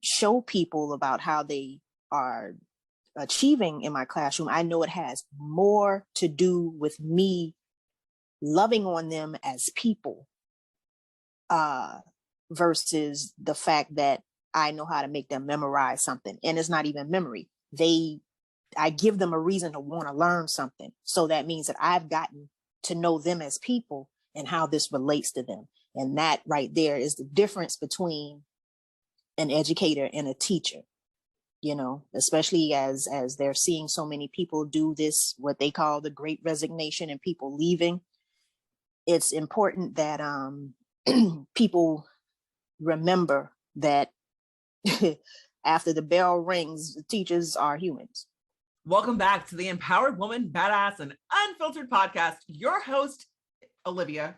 show people about how they are achieving in my classroom, I know it has more to do with me loving on them as people versus the fact that I know how to make them memorize something. And it's not even memory. I give them a reason to want to learn something. So that means that I've gotten to know them as people and how this relates to them. And that right there is the difference between an educator and a teacher, especially as they're seeing so many people do this, what they call the great resignation and people leaving. It's important that people remember that after the bell rings, teachers are humans. Welcome back to the Empowered Woman, Badass, and Unfiltered podcast. Your host, Olivia,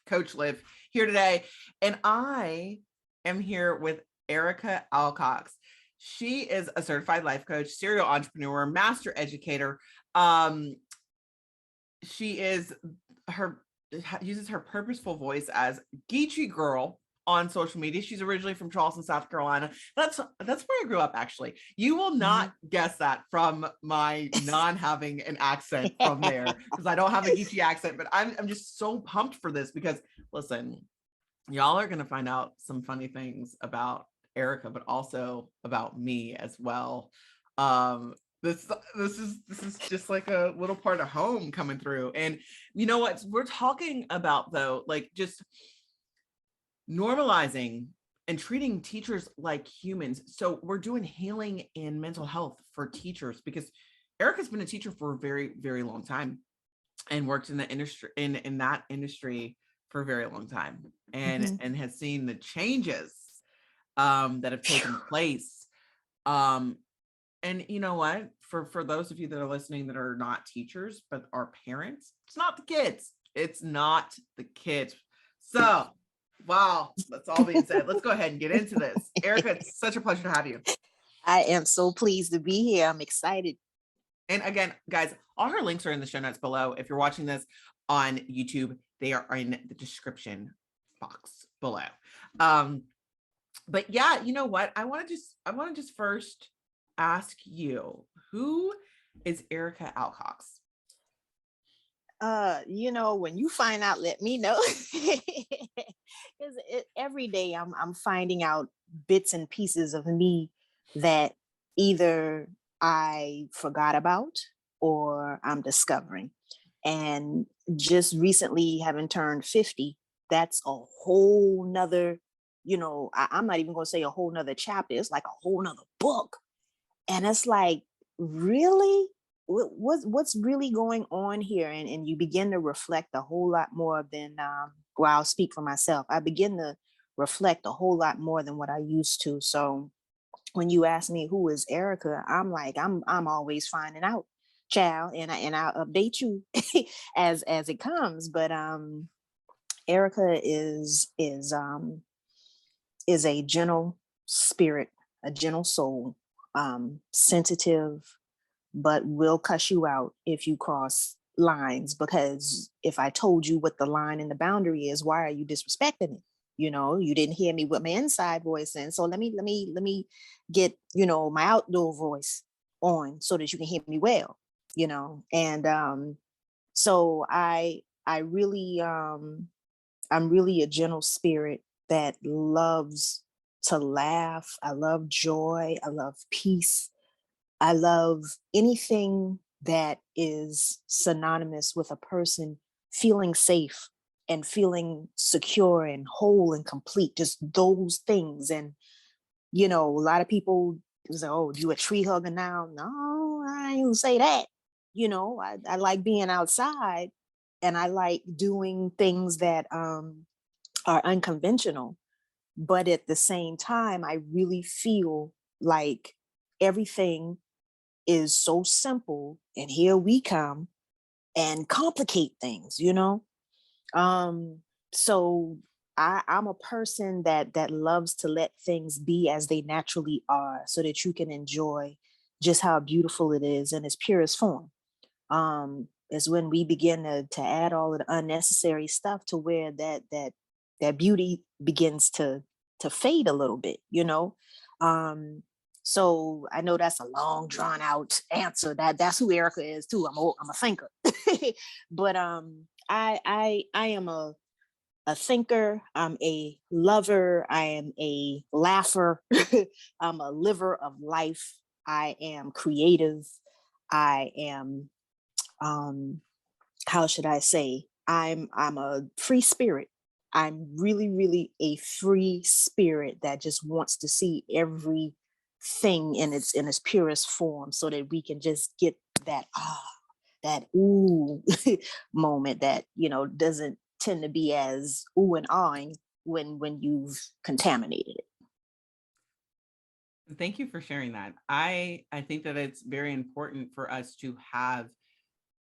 Coach Liv, here today. And I am here with Erica Alcox. She is a certified life coach, serial entrepreneur, master educator. She uses her purposeful voice as Geechee Girl on social media. She's originally from Charleston, South Carolina. That's where I grew up, actually. You will not guess that from my non-having an accent from there, because I don't have a Geechee accent, but I'm just so pumped for this because, listen, y'all are going to find out some funny things about Erica, but also about me as well. This is just like a little part of home coming through. And you know what we're talking about, though, like just normalizing and treating teachers like humans. So we're doing healing in mental health for teachers, because Erica's been a teacher for a very, very long time and worked in the industry in that industry for a very long time, and has seen the changes that have taken place. And you know what, for those of you that are listening that are not teachers but are parents, it's not the kids. So wow, that's all being said. Let's go ahead and get into this. Erica, it's such a pleasure to have you. I am so pleased to be here. I'm excited. And again, guys, all her links are in the show notes below. If you're watching this on YouTube, they are in the description box below. But yeah, you know what? I want to just first ask you, who is Erica Alcox? When you find out, let me know. Because every day I'm finding out bits and pieces of me that either I forgot about or I'm discovering. And just recently, having turned 50, that's a whole nother, I'm not even going to say a whole nother chapter. It's like a whole nother book. And it's like, really? What's really going on here? And you begin to reflect a whole lot more than, I'll speak for myself. I begin to reflect a whole lot more than what I used to. So when you ask me who is Erica, I'm like, I'm always finding out, child, and I'll update you as it comes. But Erica is a gentle spirit, a gentle soul, sensitive, but will cuss you out if you cross lines. Because if I told you what the line and the boundary is, why are you disrespecting it? You didn't hear me with my inside voice in. So let me get, my outdoor voice on so that you can hear me well, and so I really, I'm really a gentle spirit that loves to laugh. I love joy. I love peace. I love anything that is synonymous with a person feeling safe and feeling secure and whole and complete, just those things. And, a lot of people say, oh, you a tree hugger now? No, I ain't gonna say that. I like being outside, and I like doing things that are unconventional. But at the same time, I really feel like everything is so simple, and here we come and complicate things, so I'm a person that loves to let things be as they naturally are, so that you can enjoy just how beautiful it is in its purest form. Is when we begin to add all of the unnecessary stuff to where that beauty begins to to fade a little bit, you know. So I know that's a long drawn out answer. That's who Erica is too. I'm a thinker. But I am a thinker, I'm a lover, I am a laugher, I'm a liver of life, I am creative, I am how should I say, I'm a free spirit. I'm really, really a free spirit that just wants to see everything in its purest form so that we can just get that that ooh moment that, you know, doesn't tend to be as ooh and ahing when you've contaminated it. Thank you for sharing that. I think that it's very important for us to have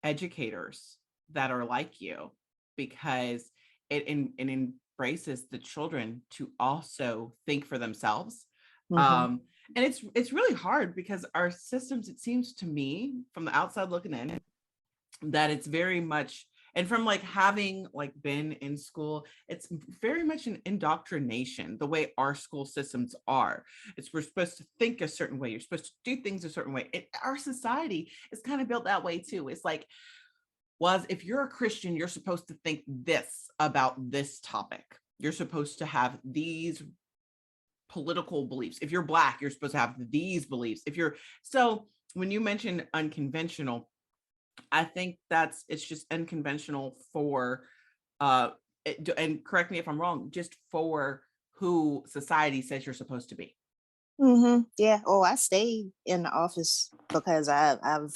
educators that are like you, because it embraces the children to also think for themselves. Hmm. Um, and it's really hard because our systems, it seems to me from the outside looking in, that it's very much, and from like having like been in school, it's very much an indoctrination the way our school systems are. It's, we're supposed to think a certain way, you're supposed to do things a certain way. Our society is kind of built that way too. It's like, was, if you're a Christian, you're supposed to think this about this topic, you're supposed to have these political beliefs. If you're Black, you're supposed to have these beliefs. If you're, so when you mention unconventional, I think that's, it's just unconventional for and correct me if I'm wrong, just for who society says you're supposed to be. Yeah. Oh, I stayed in the office because I've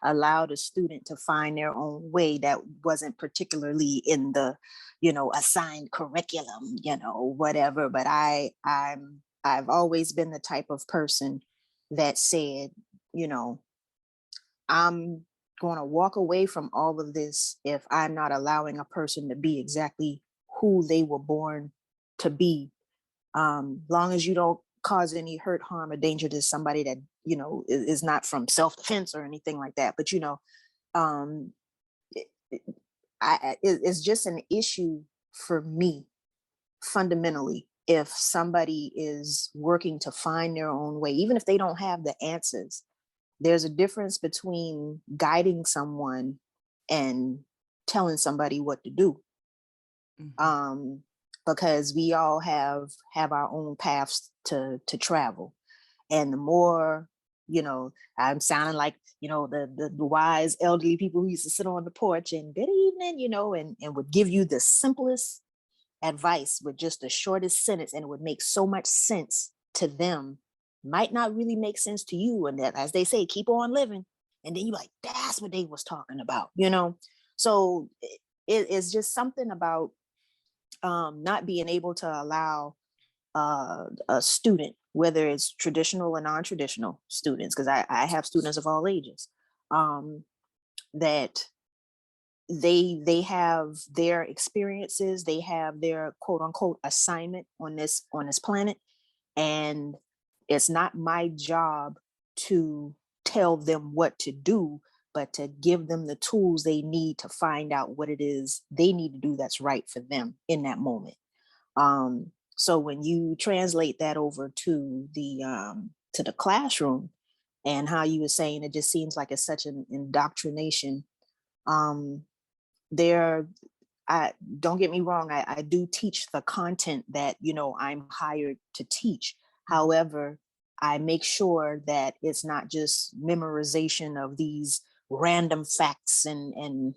allowed a student to find their own way that wasn't particularly in the, you know, assigned curriculum, you know, whatever. But I've always been the type of person that said, you know, I'm going to walk away from all of this if I'm not allowing a person to be exactly who they were born to be. Long as you don't cause any hurt, harm, or danger to somebody that, you know, is not from self-defense or anything like that. But, you know, um, it, it- it's just an issue for me fundamentally. If somebody is working to find their own way, even if they don't have the answers, there's a difference between guiding someone and telling somebody what to do. Mhm. um because we all have our own paths to travel, and the more, you know, I'm sounding like, you know, the wise elderly people who used to sit on the porch and good evening, you know, and would give you the simplest advice with just the shortest sentence, and it would make so much sense to them, might not really make sense to you, and that, as they say, keep on living, and then you like, that's what they was talking about, you know. So it's just something about not being able to allow a student, whether it's traditional or non-traditional students, because I have students of all ages, um, that they have their experiences, they have their quote unquote assignment on this planet, and it's not my job to tell them what to do, but to give them the tools they need to find out what it is they need to do that's right for them in that moment. So when you translate that over to the classroom, and how you were saying it just seems like it's such an indoctrination. Um, there, I don't get me wrong, I do teach the content that, you know, I'm hired to teach. However, I make sure that it's not just memorization of these random facts and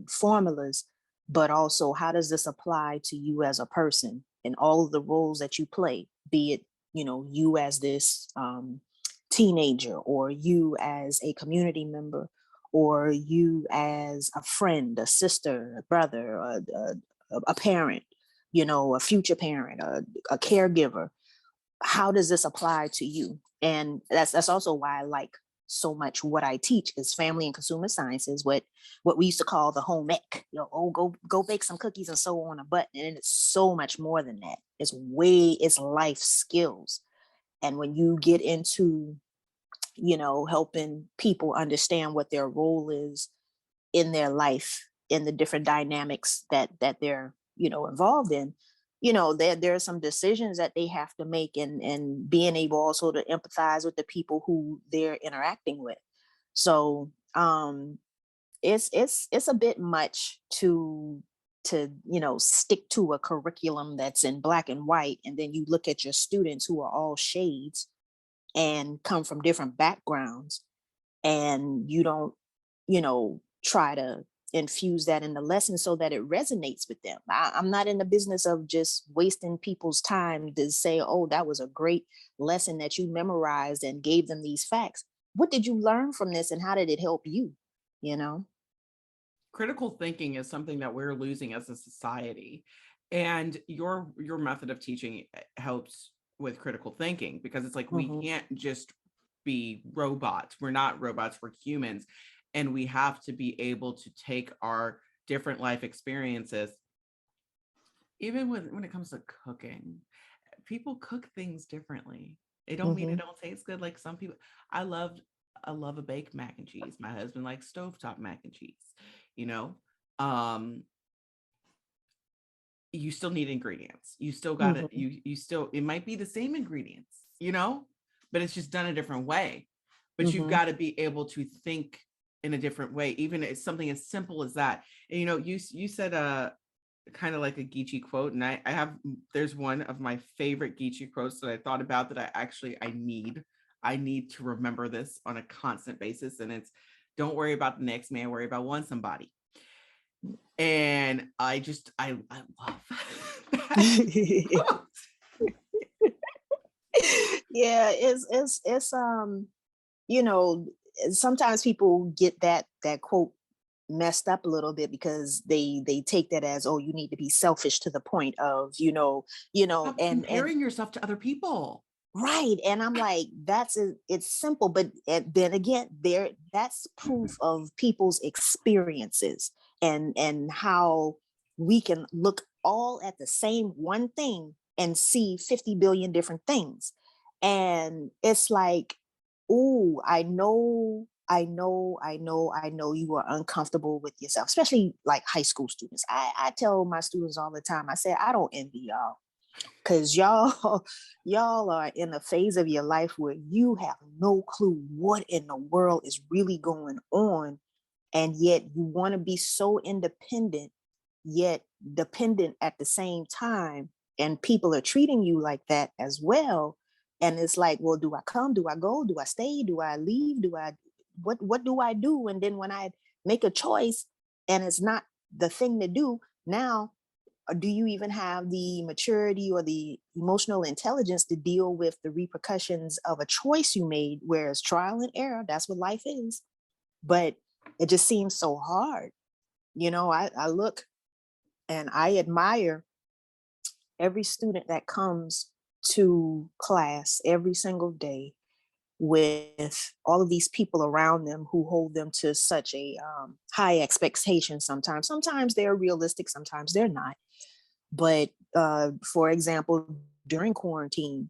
formulas, but also how does this apply to you as a person and all of the roles that you play, be it, you know, you as this teenager, or you as a community member, or you as a friend, a sister, a brother, a parent, you know, a future parent, a caregiver. How does this apply to you? And that's also why I like so much what I teach is family and consumer sciences, what we used to call the home ec. You know, oh, go bake some cookies and sew on a button. And it's so much more than that. It's life skills. And when you get into, you know, helping people understand what their role is in their life, in the different dynamics that they're, you know, involved in, there are some decisions that they have to make, and being able also to empathize with the people who they're interacting with. So it's a bit much to stick to a curriculum that's in black and white, and then you look at your students who are all shades and come from different backgrounds, and you don't try to infuse that in the lesson so that it resonates with them. I'm not in the business of just wasting people's time to say, oh, that was a great lesson that you memorized and gave them these facts. What did you learn from this, and how did it help you? you know Critical thinking is something that we're losing as a society, and your method of teaching helps with critical thinking, because it's like we hmm can't just be robots. We're not robots, we're humans, and we have to be able to take our different life experiences. Even when it comes to cooking, people cook things differently. It don't mean it hmm don't taste good. Like some people, I love I love a baked mac and cheese. My husband likes stovetop mac and cheese. You know, um, you still need ingredients. You still got to hmm you still, it might be the same ingredients, but it's just done a different way. But you've hmm got to be able to think in a different way, even it's something as simple as that. And you said kind of like a Geechee quote, and I have, there's one of my favorite Geechee quotes that I thought about that I need to remember this on a constant basis, and it's, don't worry about the next man, worry about one somebody. And I love that quote. yeah, it's you know sometimes people get that quote messed up a little bit, because they take that as, oh, you need to be selfish to the point of Stop and comparing yourself to other people. right. And I'm like, it's simple, but then again, that's proof of people's experiences, and how we can look all at the same one thing and see 50 billion different things. And it's like, oh, I know you are uncomfortable with yourself, especially like high school students. I tell my students all the time, I say, I don't envy y'all, because y'all are in a phase of your life where you have no clue what in the world is really going on, and yet you want to be so independent yet dependent at the same time, and people are treating you like that as well. And it's like, well, do I come, do I go, do I stay, do I leave, do I what do I do? And then when I make a choice and it's not the thing to do, now do you even have the maturity or the emotional intelligence to deal with the repercussions of a choice you made? Whereas trial and error, that's what life is. But it just seems so hard. I look and I admire every student that comes to class every single day with all of these people around them who hold them to such a high expectation. Sometimes they're realistic, sometimes they're not. But for example, during quarantine,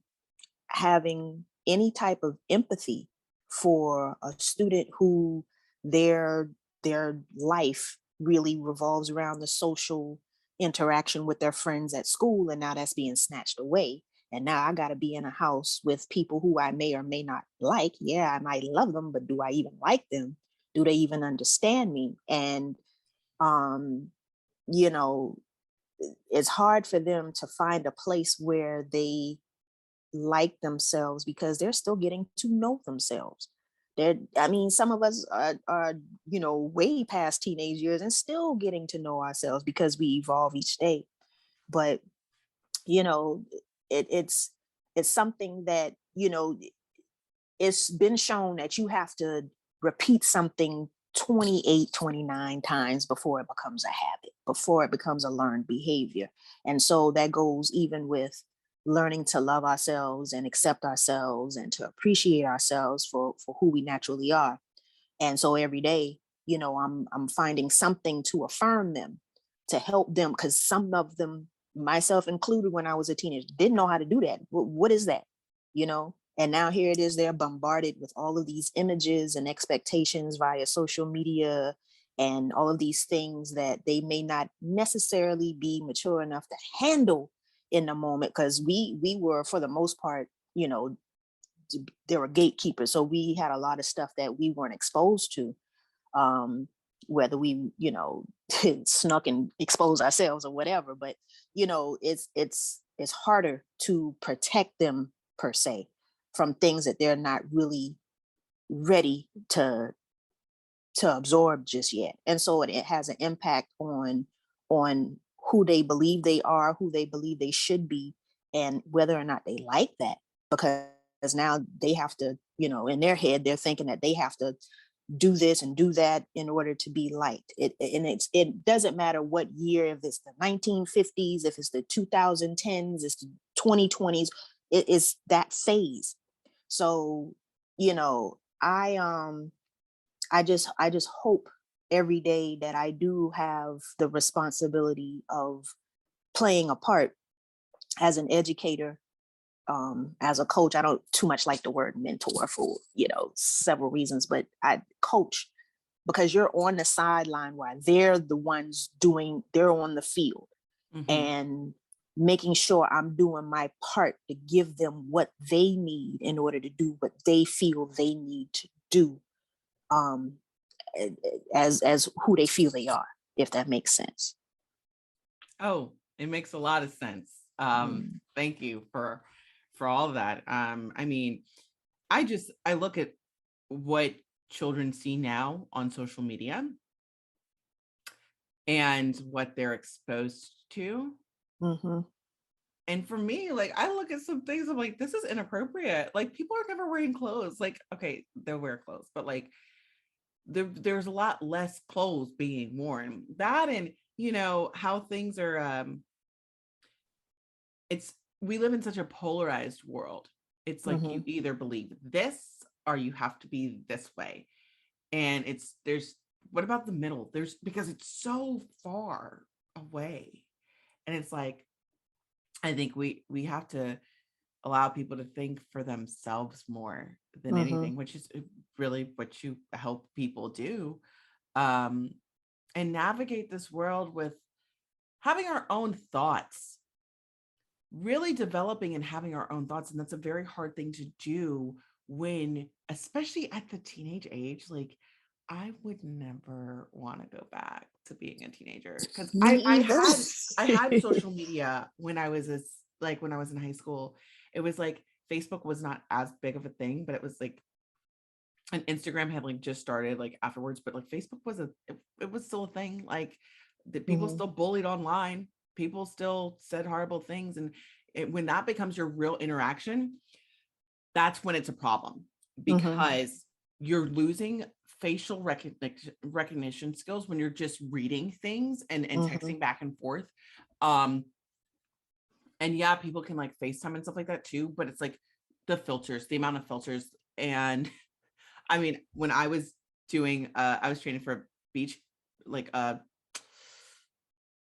having any type of empathy for a student who their their life really revolves around the social interaction with their friends at school, and now that's being snatched away, and now I got to be in a house with people who I may or may not like. Yeah, I might love them, but do I even like them? Do they even understand me? And um you know it's hard for them to find a place where they like themselves, because they're still getting to know themselves. I mean, some of us are way past teenage years and still getting to know ourselves, because we evolve each day. But you know, it's something that it's been shown that you have to repeat something 28, 29 times before it becomes a habit, before it becomes a learned behavior. And so that goes even with learning to love ourselves and accept ourselves and to appreciate ourselves for who we naturally are. And so every day, I'm finding something to affirm them, to help them, because some of them, myself included, when I was a teenager, didn't know how to do that. What is that? And now here it is, they're bombarded with all of these images and expectations via social media and all of these things that they may not necessarily be mature enough to handle in the moment, because we were, for the most part, there were gatekeepers, so we had a lot of stuff that we weren't exposed to, whether we snuck and exposed ourselves or whatever. But it's harder to protect them per se from things that they're not really ready to absorb just yet. And so it has an impact on who they believe they are, who they believe they should be, and whether or not they like that. Because now they have to, in their head, they're thinking that they have to do this and do that in order to be liked. It doesn't matter what year, if it's the 1950s, if it's the 2010s, it's the 2020s, it is that phase. So, I just hope every day that I do have the responsibility of playing a part as an educator, as a coach. I don't too much like the word mentor for several reasons, but I coach because you're on the sideline while they're the ones they're on the field, and making sure I'm doing my part to give them what they need in order to do what they feel they need to do, as who they feel they are, if that makes sense. Oh, it makes a lot of sense. Thank you for all of that. I mean, I look at what children see now on social media and what they're exposed to. And for me, like, I look at some things, I'm like, this is inappropriate. Like, people are never wearing clothes. Like, okay, they'll wear clothes, but like, there's a lot less clothes being worn. That, and how things are. We live in such a polarized world. It's like you either believe this or you have to be this way, and what about the middle? Because it's so far away, and it's like, I think we have to allow people to think for themselves more than anything, which is really what you help people do, and navigate this world with having our own thoughts, really developing and having our own thoughts. And that's a very hard thing to do when, especially at the teenage age. Like, I would never want to go back to being a teenager, because I had social media when I was when I was in high school. It was like Facebook was not as big of a thing, but it was like, and Instagram had like just started like afterwards, but like Facebook was it was still a thing. Like, the people still bullied online, people still said horrible things, and when that becomes your real interaction, that's when it's a problem, because you're losing facial recognition skills when you're just reading things and texting back and forth. And yeah, people can like FaceTime and stuff like that too, but it's like the amount of filters. And I mean, when I was doing, I was training for a beach, like a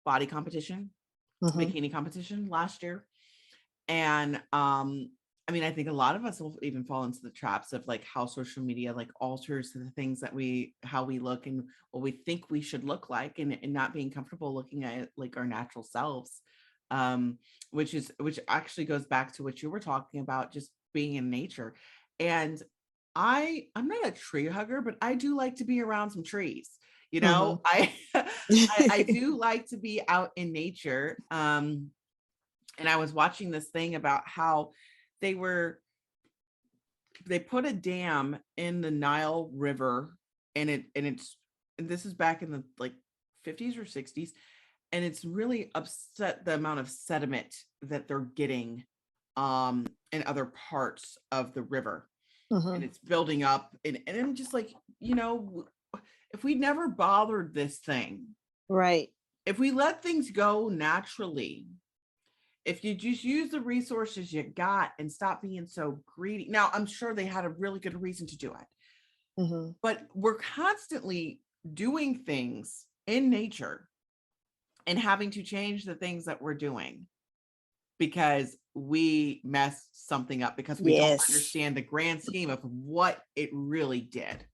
body competition, bikini competition last year. And I mean, I think a lot of us will even fall into the traps of like how social media like alters the things that how we look and what we think we should look like, and not being comfortable looking at like our natural selves, which actually goes back to what you were talking about, just being in nature. And I'm not a tree hugger, but I do like to be around some trees. I I do like to be out in nature. And I was watching this thing about how they put a dam in the Nile River, and this is back in the like 50s or 60s, and it's really upset the amount of sediment that they're getting in other parts of the river. And it's building up, and I'm just like, if we never bothered this thing, Right. if we let things go naturally, if you just use the resources you got and stop being so greedy. Now, I'm sure they had a really good reason to do it, but we're constantly doing things in nature and having to change the things that we're doing because we messed something up, because we don't understand the grand scheme of what it really did.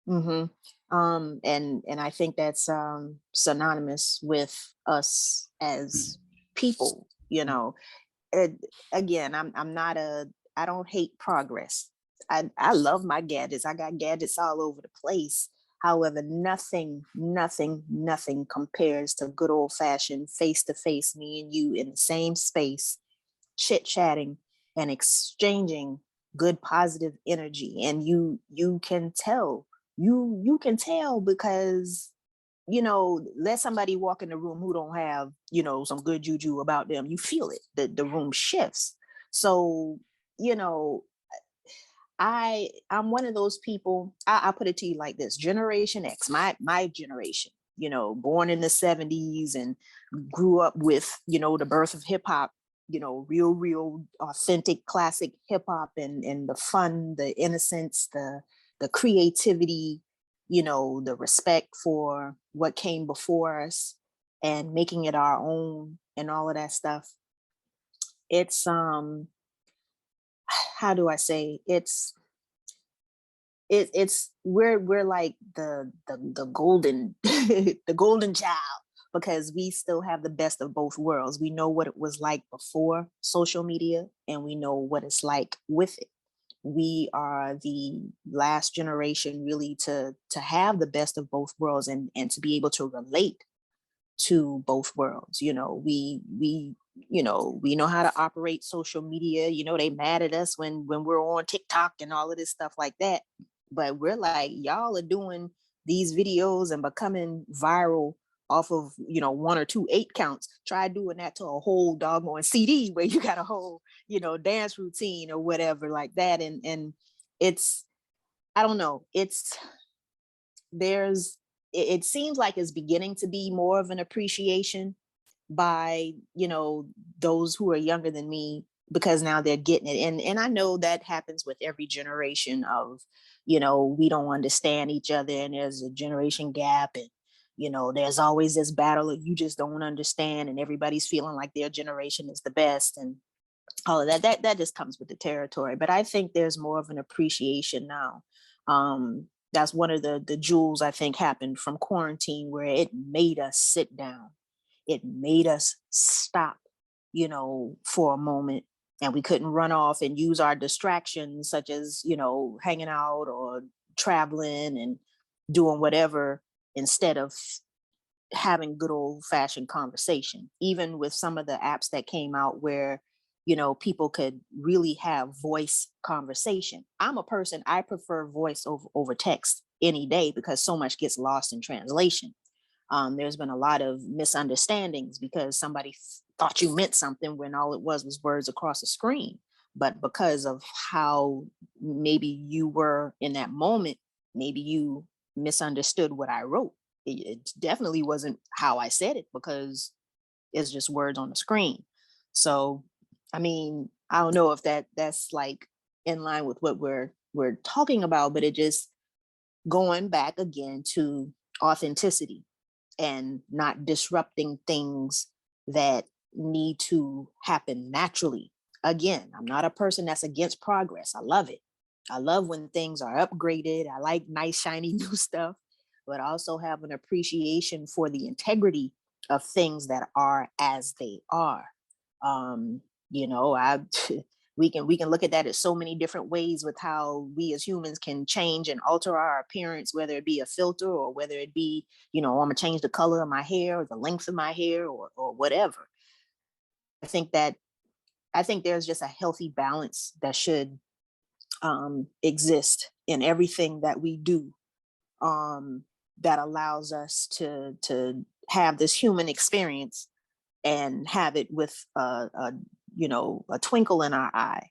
And I think that's synonymous with us as people. you know. it, Again, I'm not I don't hate progress. I love my gadgets. I got gadgets all over the place. However, nothing compares to good old fashioned face to face, me and you in the same space, chit chatting and exchanging good positive energy. And you can tell, you can tell because, let somebody walk in the room who don't have, some good juju about them. You feel it. The room shifts. So, you know, I'm one of those people. I put it to you like this: Generation X, my generation, born in the 70s and grew up with, the birth of hip hop, real authentic classic hip hop, and the fun, the innocence, the creativity, the respect for what came before us and making it our own and all of that stuff. It's how do I say, it's we're like the golden the golden child, because we still have the best of both worlds. We know what it was like before social media, and we know what it's like with it. We are the last generation really to have the best of both worlds, and to be able to relate to both worlds. We know how to operate social media. They mad at us when we're on TikTok and all of this stuff like that, but we're like, y'all are doing these videos and becoming viral off of, one or two 8 counts. Try doing that to a whole doggone CD where you got a whole, dance routine or whatever like that. And it's, I don't know, there's it seems like it's beginning to be more of an appreciation by, those who are younger than me, because now they're getting it. And I know that happens with every generation of, we don't understand each other, and there's a generation gap, and there's always this battle of you just don't understand, and everybody's feeling like their generation is the best, and all of that just comes with the territory. But I think there's more of an appreciation now. That's one of the jewels I think happened from quarantine, where it made us sit down. It made us stop, for a moment, and we couldn't run off and use our distractions, such as, hanging out or traveling and doing whatever, instead of having good old fashioned conversation. Even with some of the apps that came out where, people could really have voice conversation. I'm a person, I prefer voice over text any day, because so much gets lost in translation. There's been a lot of misunderstandings because somebody thought you meant something when all it was words across a screen. But because of how maybe you were in that moment, maybe you misunderstood what I wrote. It definitely wasn't how I said it, because it's just words on the screen. So, I mean, I don't know if that's like in line with what we're talking about, but it just going back again to authenticity and not disrupting things that need to happen naturally. Again, I'm not a person that's against progress. I love it. I love when things are upgraded. I like nice, shiny new stuff, but I also have an appreciation for the integrity of things that are as they are. I we can look at that as so many different ways with how we as humans can change and alter our appearance, whether it be a filter or whether it be, I'm gonna change the color of my hair or the length of my hair, or whatever. I think that I think there's just a healthy balance that should exist in everything that we do, that allows us to have this human experience and have it with a twinkle in our eye,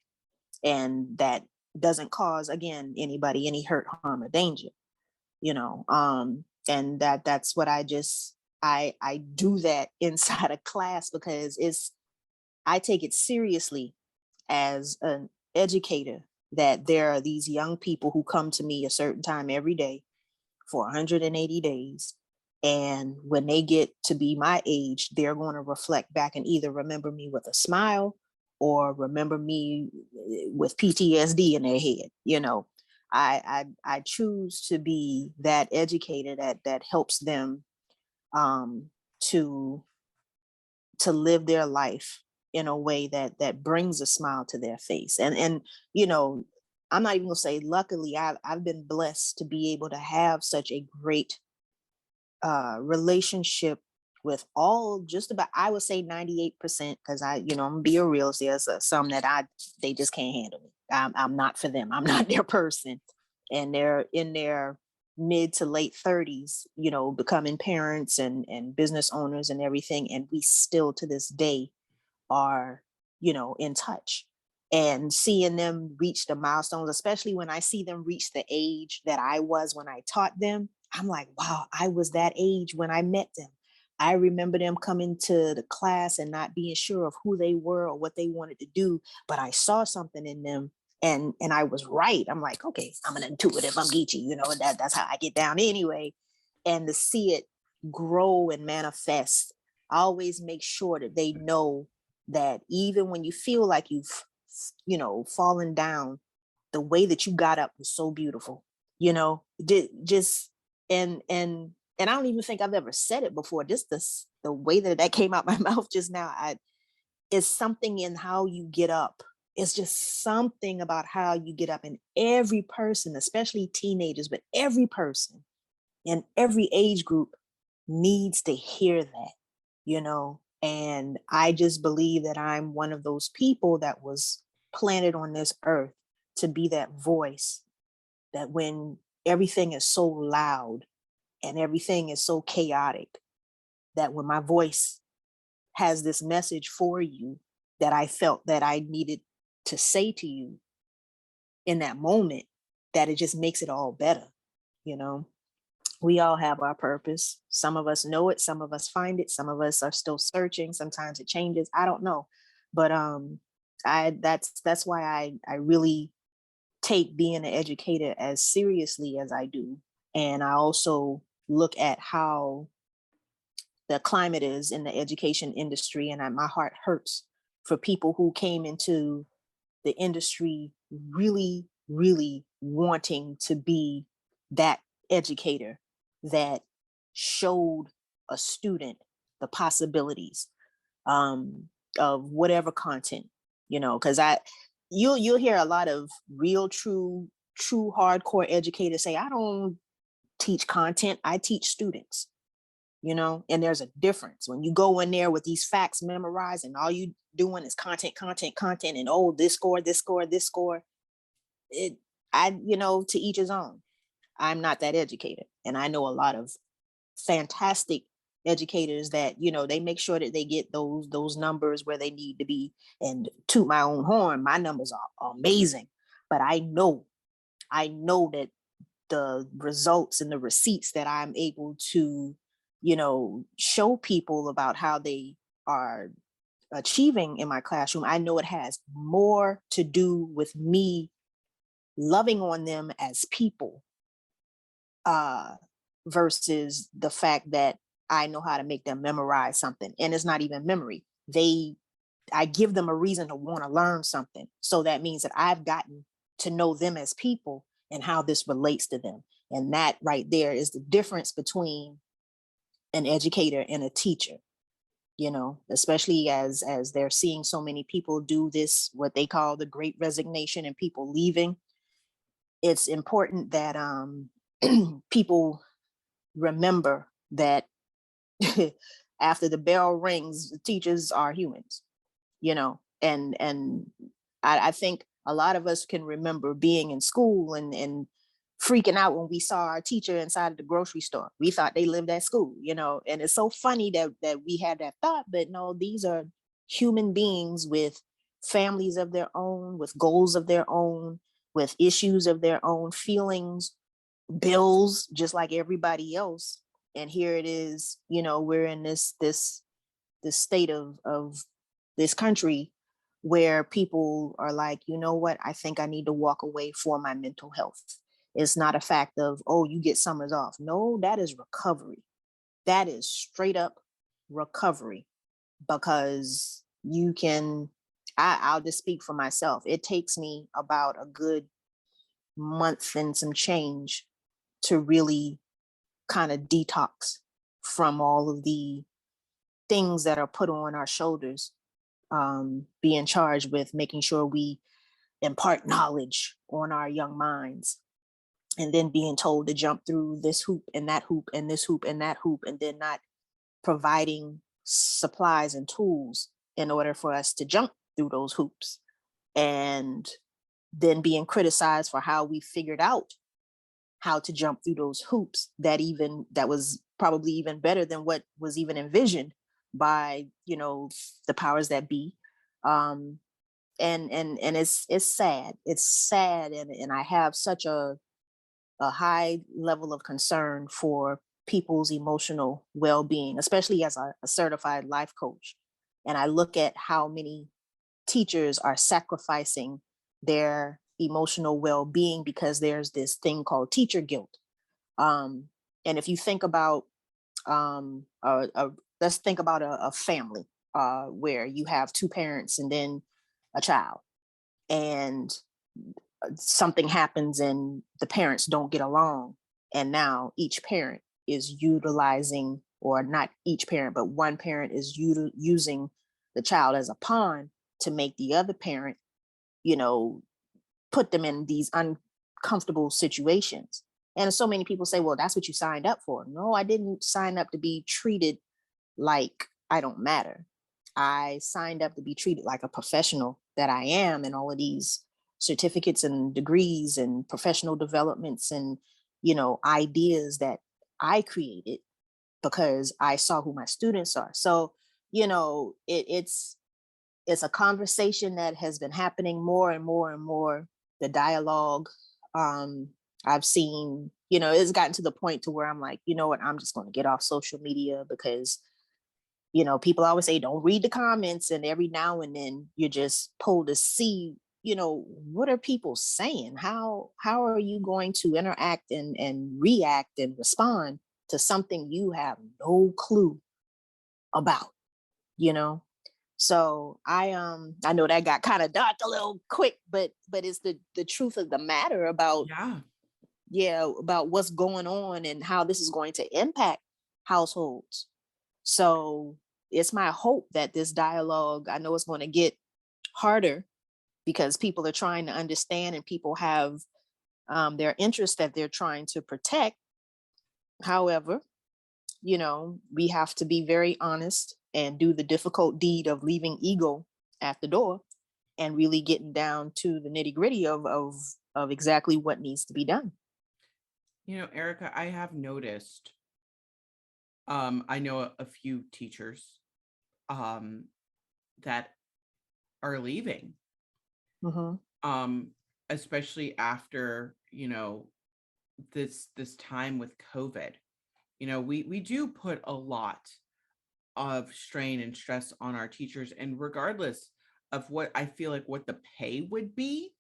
and that doesn't cause, again, anybody any hurt, harm, or danger. And that's what I do that inside a class, because I take it seriously as an educator, that there are these young people who come to me a certain time every day for 180 days. And when they get to be my age, they're going to reflect back and either remember me with a smile or remember me with PTSD in their head. I choose to be that educator that helps them, to live their life in a way that brings a smile to their face. And you know, I'm not even gonna say luckily, I've been blessed to be able to have such a great relationship with all, just about, I would say 98%, because I'm gonna be a real, there's some that they just can't handle me. I'm not for them. I'm not their person. And they're in their mid to late 30s, becoming parents and business owners and everything. And we still to this day are, in touch. And seeing them reach the milestones, especially when I see them reach the age that I was when I taught them, I'm like, wow, I was that age when I met them. I remember them coming to the class and not being sure of who they were or what they wanted to do, but I saw something in them, and I was right. I'm like, okay, I'm an intuitive, I'm Geechee, that's how I get down anyway. And to see it grow and manifest, I always make sure that they know that even when you feel like you've fallen down, the way that you got up was so beautiful. Just and I don't even think I've ever said it before. Just the way that came out my mouth just now, is something in how you get up. It's just something about how you get up. And every person, especially teenagers, but every person in every age group needs to hear that. And I just believe that I'm one of those people that was planted on this earth to be that voice, that when everything is so loud and everything is so chaotic, that when my voice has this message for you that I felt that I needed to say to you in that moment, that it just makes it all better. We all have our purpose. Some of us know it, some of us find it, some of us are still searching. Sometimes it changes. I don't know. But that's why I really take being an educator as seriously as I do. And I also look at how the climate is in the education industry, and my heart hurts for people who came into the industry really, really wanting to be that educator that showed a student the possibilities of whatever content, because you'll hear a lot of real, true hardcore educators say, I don't teach content, I teach students. And there's a difference when you go in there with these facts memorized and all you doing is content, and oh, this score, it to each his own. I'm not that educator, and I know a lot of fantastic educators that they make sure that they get those numbers where they need to be. And to my own horn, my numbers are amazing, but I know that the results and the receipts that I'm able to show people about how they are achieving in my classroom, I know it has more to do with me loving on them as people, versus the fact that I know how to make them memorize something. And it's not even memory. I give them a reason to want to learn something. So that means that I've gotten to know them as people and how this relates to them. And that right there is the difference between an educator and a teacher, especially as they're seeing so many people do this, what they call the great resignation, and people leaving. It's important that people remember that after the bell rings, teachers are humans, and I think a lot of us can remember being in school and freaking out when we saw our teacher inside of the grocery store. We thought they lived at school, and it's so funny that we had that thought, but no, these are human beings with families of their own, with goals of their own, with issues of their own, feelings, bills, just like everybody else. And here it is, we're in this state of this country where people are like, you know what, I think I need to walk away for my mental health. It's not a fact of, oh, you get summers off. No, that is recovery. That is straight up recovery, because I'll just speak for myself. It takes me about a good month and some change to really kind of detox from all of the things that are put on our shoulders being charged with making sure we impart knowledge on our young minds, and then being told to jump through this hoop and that hoop and this hoop and that hoop, and then not providing supplies and tools in order for us to jump through those hoops, and then being criticized for how we figured out how to jump through those hoops, that was probably even better than what was even envisioned by, the powers that be. um and it's sad. It's sad, and I have such a high level of concern for people's emotional well-being, especially as a certified life coach. And I look at how many teachers are sacrificing their emotional well-being because there's this thing called teacher guilt. um, and if you think about, let's think about a family where you have two parents and then a child, and something happens and the parents don't get along, and now each parent is utilizing, or not each parent, but one parent is using the child as a pawn to make the other parent, you know put them in these uncomfortable situations. And so many people say, well, that's what you signed up for. No, I didn't sign up to be treated like I don't matter. I signed up to be treated like a professional that I am, and all of these certificates and degrees and professional developments and, ideas that I created because I saw who my students are. So, it's a conversation that has been happening more and more and more. The dialogue, um, I've seen, it's gotten to the point to where I'm like, you know what, I'm just going to get off social media because, people always say don't read the comments, and every now and then you're just pulled to see, what are people saying? How are you going to interact and react and respond to something you have no clue about, you know? So I know that got kind of dark a little quick, but it's the truth of the matter about, Yeah. about what's going on and how this is going to impact households. So it's my hope that this dialogue, I know it's going to get harder because people are trying to understand, and people have their interests that they're trying to protect. However, we have to be very honest and do the difficult deed of leaving ego at the door and really getting down to the nitty gritty of exactly what needs to be done. Erica, I have noticed, I know a few teachers um, that are leaving, Mm-hmm. um, especially after, this time with COVID. We do put a lot of strain and stress on our teachers, and regardless of what I feel like what the pay would be,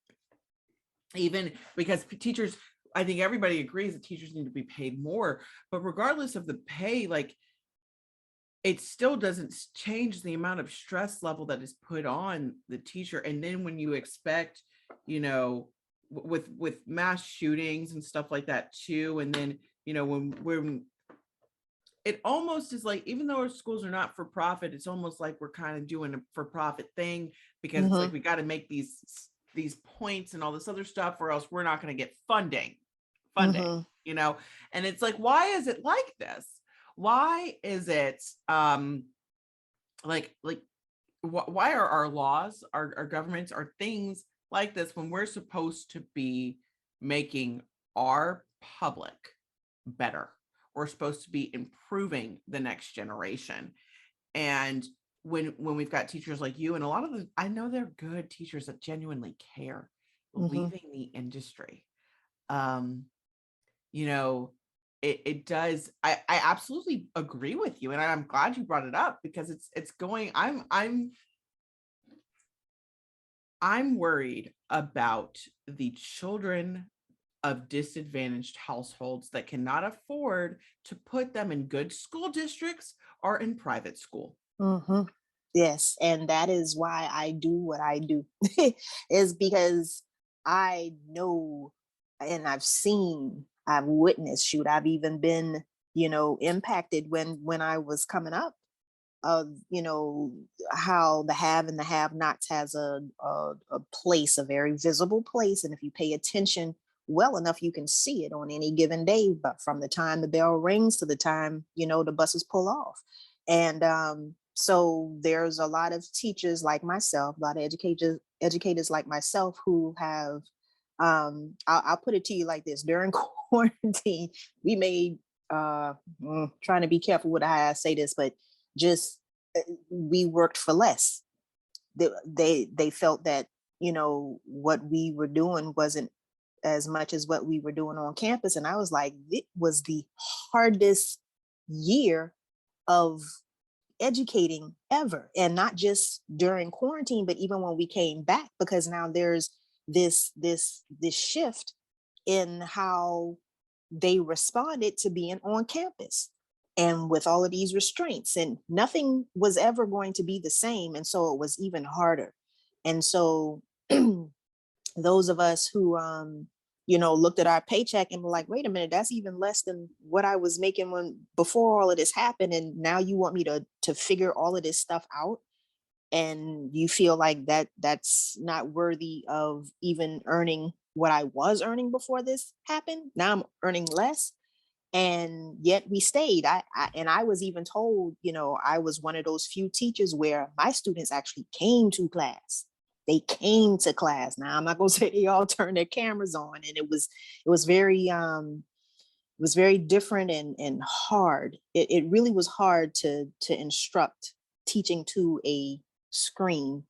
even because teachers, I think everybody agrees that teachers need to be paid more, but regardless of the pay, like, it still doesn't change the amount of stress level that is put on the teacher. And then when you expect, with mass shootings and stuff like that too, and then, when it almost is like, even though our schools are not for profit, it's almost like we're kind of doing a for profit thing, because it's like Mm-hmm. we got to make these points and all this other stuff, or else we're not going to get funding, Mm-hmm. and it's like, why is it like this? Why is it like why are our laws, our governments, our things like this, when we're supposed to be making our public better? We're supposed to be improving the next generation. And when we've got teachers like you, and a lot of them, I know they're good teachers that genuinely care, Mm-hmm. leaving the industry, um you know it does. I absolutely agree with you, and I'm glad you brought it up, because it's going, I'm worried about the children of disadvantaged households that cannot afford to put them in good school districts or in private school. Mm-hmm. Yes, and that is why I do what I do. Is because I know, and I've seen, I've witnessed, shoot, I've even been, impacted when I was coming up. of, you know, how the have and the have nots has a place, a very visible place. And if you pay attention well enough, you can see it on any given day, but from the time the bell rings to the time, you know, the buses pull off. And so there's a lot of teachers like myself, a lot of educators like myself who have, I'll put it to you like this: during quarantine, we made, trying to be careful with how I say this, but just we worked for less. They felt that, you know, what we were doing wasn't as much as what we were doing on campus. And I was like, it was the hardest year of educating ever, and not just during quarantine, but even when we came back, because now there's this shift in how they responded to being on campus, and with all of these restraints, and nothing was ever going to be the same, and so it was even harder. And so those of us who you know, looked at our paycheck and were like, wait a minute, that's even less than what I was making when before all of this happened, and now you want me to figure all of this stuff out, and you feel like that's not worthy of even earning what I was earning before this happened. Now I'm earning less, and yet we stayed. I was even told, you know, I was one of those few teachers where my students actually came to class. They came to class. Now I'm not gonna say they all turned their cameras on, and it was very it was very different and hard. It really was hard to instruct teaching to a screen.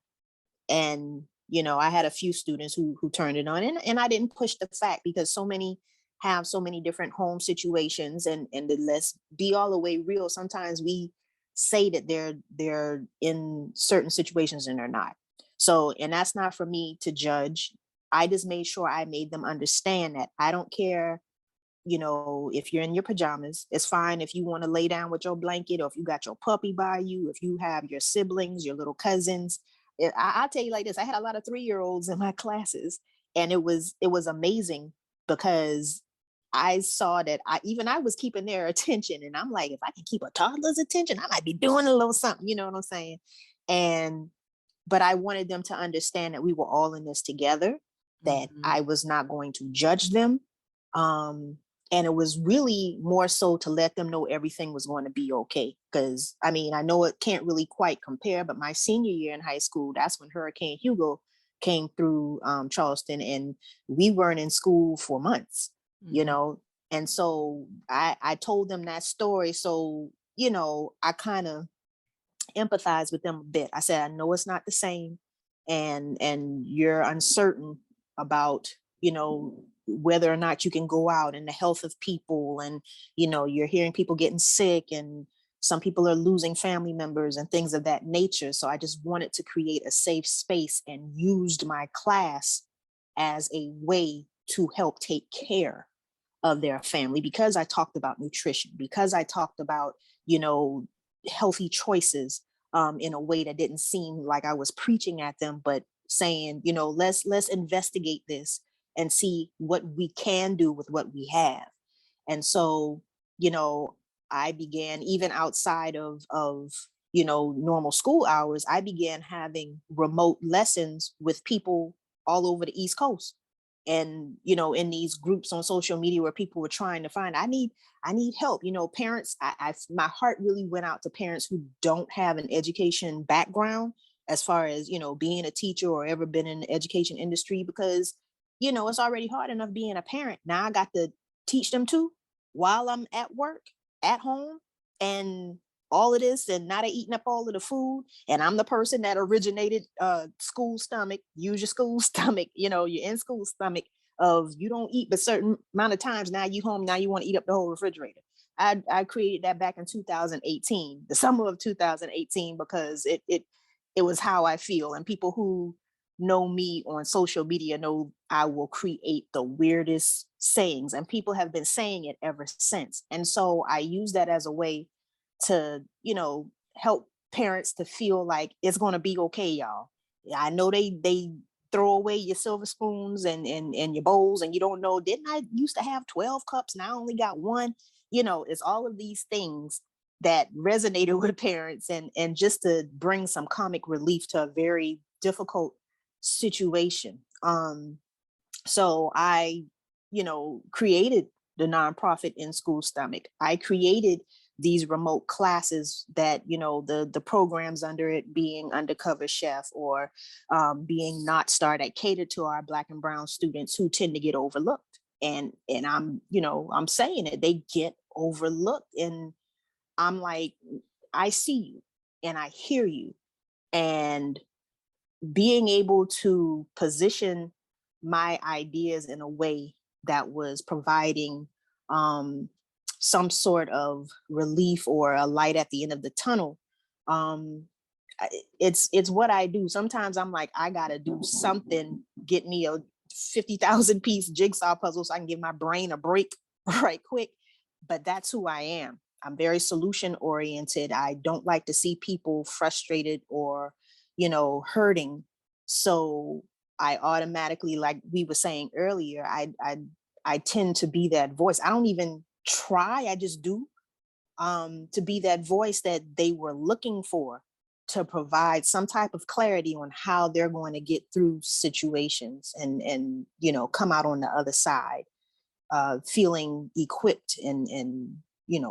And you know, I had a few students who turned it on, and I didn't push the fact, because so many have so many different home situations, and let's be all the way real, sometimes we say that they're in certain situations and they're not. So, and that's not for me to judge. I just made sure I made them understand that I don't care, you know, if you're in your pajamas, it's fine. If you want to lay down with your blanket, or if you got your puppy by you, if you have your siblings, your little cousins. I'll tell you like this: I had a lot of 3-year-olds in my classes, and it was amazing, because I saw that I was keeping their attention, and I'm like, if I can keep a toddler's attention, I might be doing a little something. You know what I'm saying? And but I wanted them to understand that we were all in this together, that Mhm. I was not going to judge them. Um, and it was really more so to let them know everything was going to be okay. Because I mean, I know it can't really quite compare, but my senior year in high school, that's when Hurricane Hugo came through Charleston, and we weren't in school for months, you Mhm. know. And so I told them that story. So, you know, I kind of empathize with them a bit. I said, I know it's not the same, and you're uncertain about, you know, whether or not you can go out, and the health of people, and you know, you're hearing people getting sick, and some people are losing family members and things of that nature. So I just wanted to create a safe space, and used my class as a way to help take care of their family, because I talked about nutrition, because I talked about, you know, healthy choices, in a way that didn't seem like I was preaching at them, but saying, you know, let's investigate this and see what we can do with what we have. And so, you know, I began, even outside of you know, normal school hours, I began having remote lessons with people all over the East Coast. And you know, in these groups on social media where people were trying to find, I need help, you know, parents. My heart really went out to parents who don't have an education background, as far as, you know, being a teacher or ever been in the education industry, because you know, it's already hard enough being a parent. Now I got to teach them too, while I'm at work, at home, and all of this, and now they're eating up all of the food. And I'm the person that originated school stomach. Use your school stomach, you know, your in school stomach, of you don't eat but certain amount of times. Now you home, now you want to eat up the whole refrigerator. I created that back in 2018, the summer of 2018, because it was how I feel. And people who know me on social media know I will create the weirdest sayings, and people have been saying it ever since. And so I use that as a way to, you know, help parents to feel like it's going to be okay, y'all. I know they throw away your silver spoons and your bowls, and you don't know, didn't I used to have 12 cups, now I only got one? You know, it's all of these things. that resonated with parents, and just to bring some comic relief to a very difficult situation. So I, created the nonprofit In School Stomach. I created these remote classes that, the programs under it being Undercover Chef, or being KnotStar, that cater to our Black and brown students who tend to get overlooked. And I'm saying it, they get overlooked. And I'm like, I see you and I hear you. And being able to position my ideas in a way that was providing some sort of relief or a light at the end of the tunnel. um, it's what I do. Sometimes I'm like, I gotta do something, get me a 50,000 piece jigsaw puzzle so I can give my brain a break right quick. But that's who I am. I'm very solution oriented. I don't like to see people frustrated or, hurting. So I automatically, like we were saying earlier, I tend to be that voice. I don't even try, I just do, to be that voice that they were looking for, to provide some type of clarity on how they're going to get through situations, and come out on the other side feeling equipped and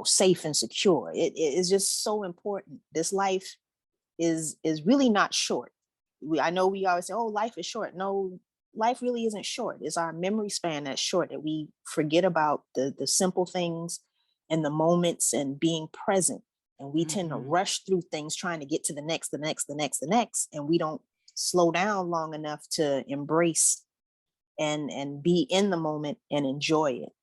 safe and secure. It is just so important. This life is really not short. I know we always say, oh, life is short. No, life really isn't short. It's our memory span that's short, that we forget about the simple things and the moments and being present. And we tend to rush through things trying to get to the next, the next, the next, the next. And we don't slow down long enough to embrace and be in the moment and enjoy it.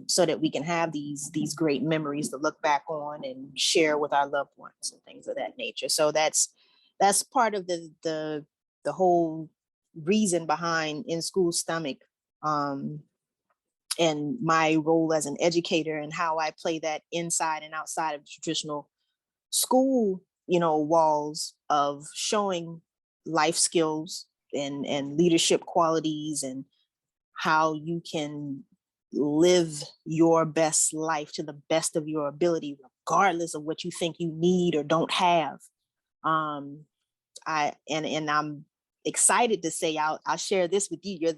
So that we can have these great memories to look back on and share with our loved ones and things of that nature. So that's part of the whole reason behind In School Stomach, and my role as an educator, and how I play that inside and outside of the traditional school, walls, of showing life skills and leadership qualities, and how you can live your best life to the best of your ability, regardless of what you think you need or don't have. Um, I'm excited to say, I'll share this with you.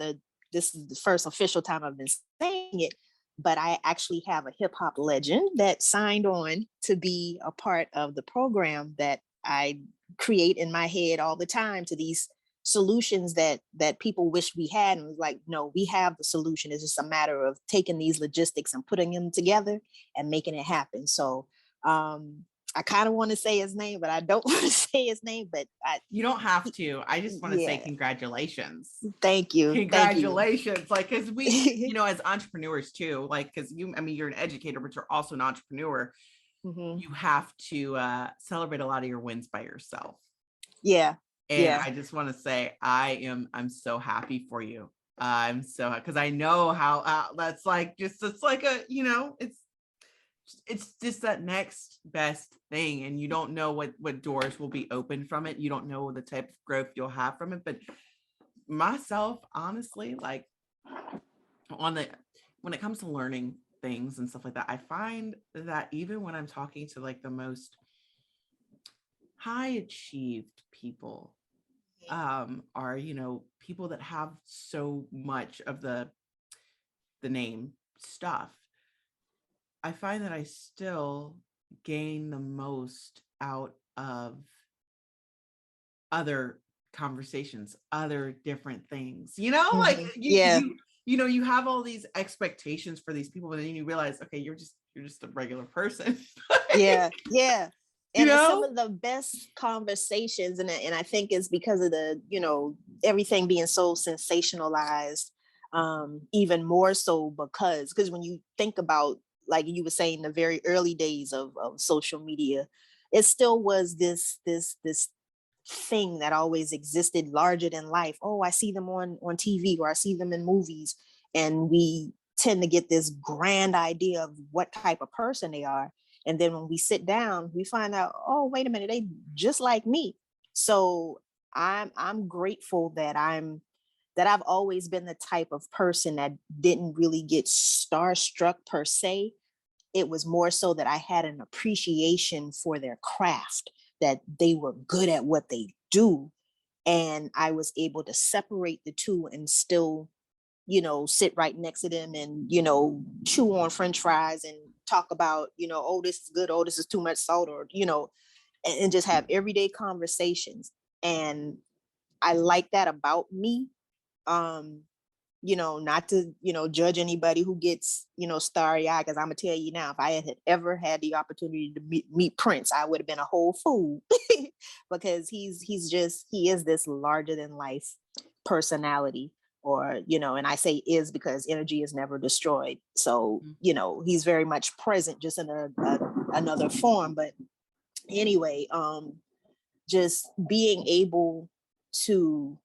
This is the first official time I've been saying it, but I actually have a hip hop legend that signed on to be a part of the program that I create in my head all the time, to these solutions that people wish we had. And it was like, no, we have the solution. It's just a matter of taking these logistics and putting them together and making it happen. So I kind of want to say his name, but I don't want to say his name. But you don't have to. I just want to say yeah, congratulations. thank you. Congratulations. Like, because we, as entrepreneurs too, like, because you're an educator, but you're also an entrepreneur. You have to celebrate a lot of your wins by yourself. Yeah. And I just want to say, I'm so happy for you. I'm so, because I know how that's like, just, it's like a, it's just that next best thing. And you don't know what doors will be open from it. You don't know the type of growth you'll have from it. But myself, honestly, like, when it comes to learning things and stuff like that, I find that even when I'm talking to like the most high achieved people, are people that have so much of the name stuff, I find that I still gain the most out of other conversations, other different things, like you have all these expectations for these people, but then you realize, okay, you're just a regular person. yeah and it's some of the best conversations, and I think it's because of the everything being so sensationalized, even more so because when you think about, like you were saying, the very early days of social media, it still was this thing that always existed, larger than life. Oh, I see them on TV, or I see them in movies, and we tend to get this grand idea of what type of person they are. And then when we sit down, we find out, oh, wait a minute, they just like me. So I'm grateful that I've always been the type of person that didn't really get starstruck per se, it was more so that I had an appreciation for their craft, that they were good at what they do. And I was able to separate the two and still, sit right next to them and, chew on French fries and talk about, oh, this is good. Oh, this is too much salt, or, and just have everyday conversations. And I like that about me. Um, not to, judge anybody who gets, starry eyed, because I'm gonna tell you now, if I had ever had the opportunity to meet Prince, I would have been a whole fool because he is this larger than life personality, or, and I say is because energy is never destroyed. So, he's very much present, just in another form. But anyway, just being able to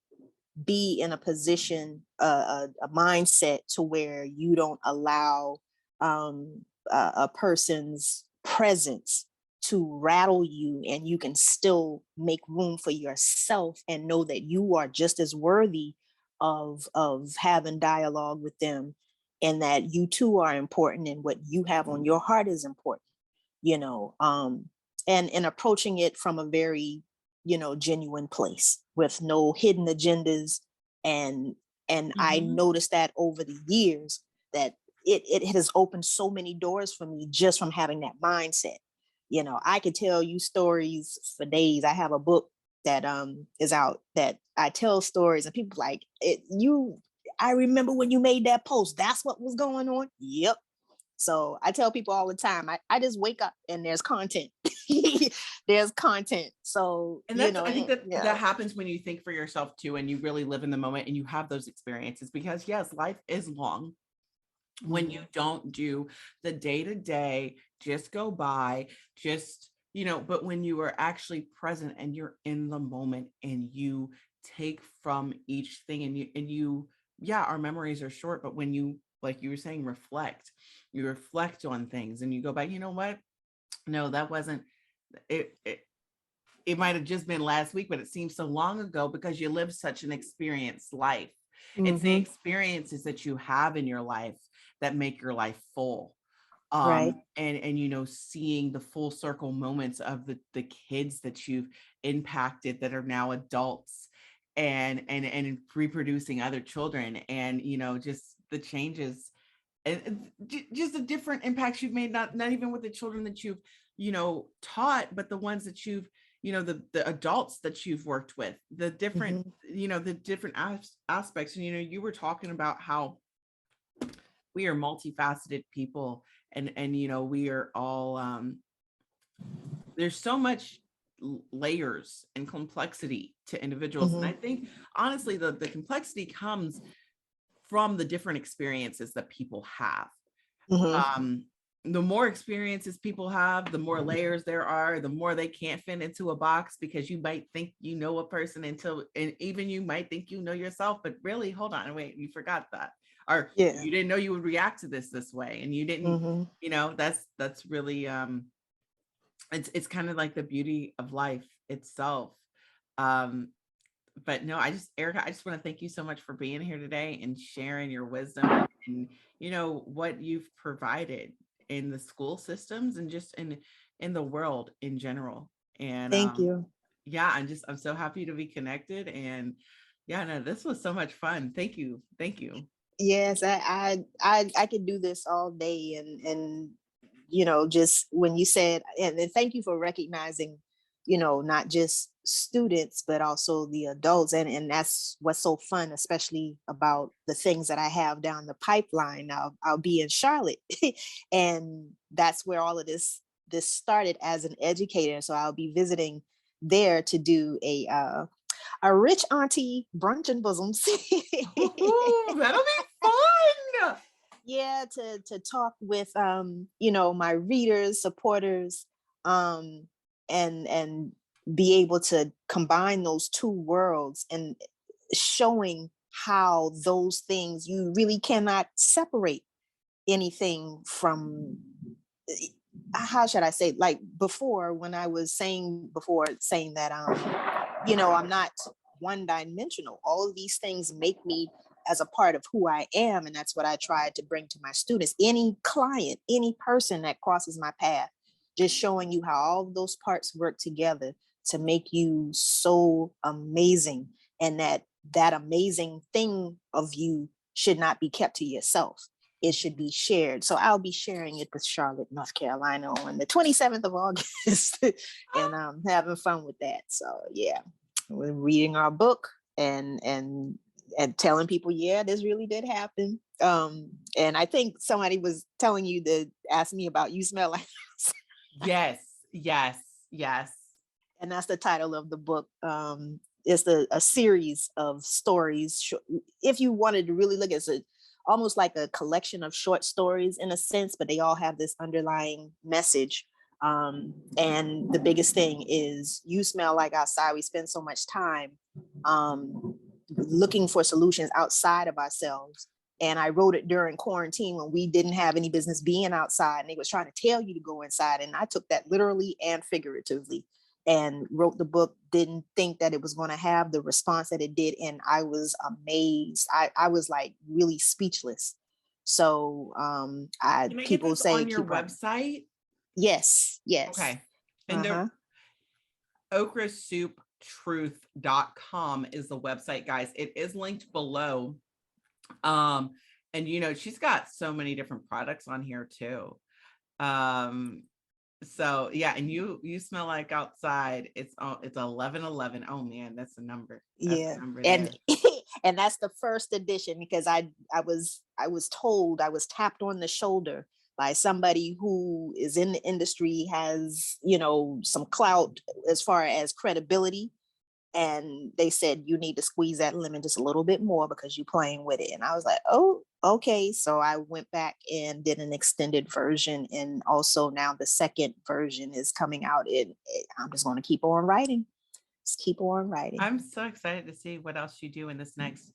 be in a position, a mindset to where you don't allow a person's presence to rattle you, and you can still make room for yourself and know that you are just as worthy of having dialogue with them, and that you too are important, and what you have on your heart is important, and approaching it from a very, genuine place with no hidden agendas. And I noticed that over the years, that it has opened so many doors for me just from having that mindset. I could tell you stories for days. I have a book that is out that I tell stories, and people like it. I remember when you made that post. That's what was going on. Yep. So I tell people all the time, I just wake up and there's content. There's content. So, And that's, I think that happens when you think for yourself too, and you really live in the moment and you have those experiences, because yes, life is long. When you don't do the day-to-day, just go by, just, but when you are actually present and you're in the moment and you take from each thing, and you, our memories are short, but when you, like you were saying, you reflect on things and you go back, you know what? No, that wasn't it. It might have just been last week, but it seems so long ago because you live such an experienced life. It's the experiences that you have in your life that make your life full. Right. And seeing the full circle moments of the kids that you've impacted that are now adults, and reproducing other children, and just the changes, and just the different impacts you've made, not even with the children that you've taught, but the ones that you've the adults that you've worked with, the different the different aspects. And you were talking about how we are multifaceted people, and we are all there's so much layers and complexity to individuals. And I think honestly the complexity comes from the different experiences that people have. The more experiences people have, the more layers there are, the more they can't fit into a box, because you might think a person and even you might think yourself, but really, hold on, wait, you forgot that, or you didn't know you would react to this way, and you didn't, that's really it's kind of like the beauty of life itself. But no, Erica, I just want to thank you so much for being here today and sharing your wisdom, and what you've provided in the school systems and just in the world in general. And thank you. I'm so happy to be connected. And no, this was so much fun. Thank you. Yes, I could do this all day, and just when you said, and thank you for recognizing, not just students, but also the adults. And that's what's so fun, especially about the things that I have down the pipeline. I'll be in Charlotte and that's where all of this started as an educator. So I'll be visiting there to do a rich auntie brunch and bosoms. Ooh, that'll be fun. Yeah, to talk with my readers, supporters, and be able to combine those two worlds, and showing how those things, you really cannot separate anything from, how should I say, like before, when I was saying that I'm not one dimensional. All of these things make me as a part of who I am. And that's what I try to bring to my students. Any client, any person that crosses my path, just showing you how all of those parts work together to make you so amazing, and that amazing thing of you should not be kept to yourself. It should be shared. So I'll be sharing it with Charlotte, North Carolina on the 27th of August and having fun with that. So yeah, we're reading our book and telling people, yeah, this really did happen. And I think somebody was telling you to ask me about You Smell Like. Yes. And that's the title of the book. It's a series of stories. If you wanted to really look, it's almost like a collection of short stories in a sense, but they all have this underlying message. And the biggest thing is you smell like outside. We spend so much time looking for solutions outside of ourselves. And I wrote it during quarantine when we didn't have any business being outside, and they was trying to tell you to go inside. And I took that literally and figuratively and wrote the book. Didn't think that it was going to have the response that it did. And I was amazed. I was like really speechless. So Can I get people this say on your website? Yes. Okay. And the okrasouptruth.com is the website, guys. It is linked below. And she's got so many different products on here too. So yeah, and you smell like outside. It's 11/11. Oh man, that's a number. That's yeah, a number and there. and that's the first edition, because I was told, I was tapped on the shoulder by somebody who is in the industry, has some clout as far as credibility, and they said you need to squeeze that lemon just a little bit more because you're playing with it. And I was like, oh, okay. So I went back and did an extended version, and also now the second version is coming out. I'm just going to keep on writing. Just keep on writing. I'm so excited to see what else you do in this next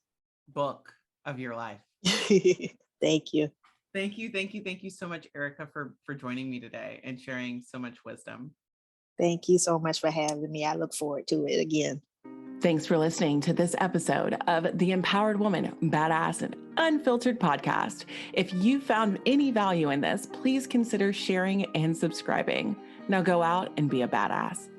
book of your life. Thank you. Thank you so much, Erica, for joining me today and sharing so much wisdom. Thank you so much for having me. I look forward to it again. Thanks for listening to this episode of the Empowered Woman, Badass and Unfiltered podcast. If you found any value in this, please consider sharing and subscribing. Now go out and be a badass.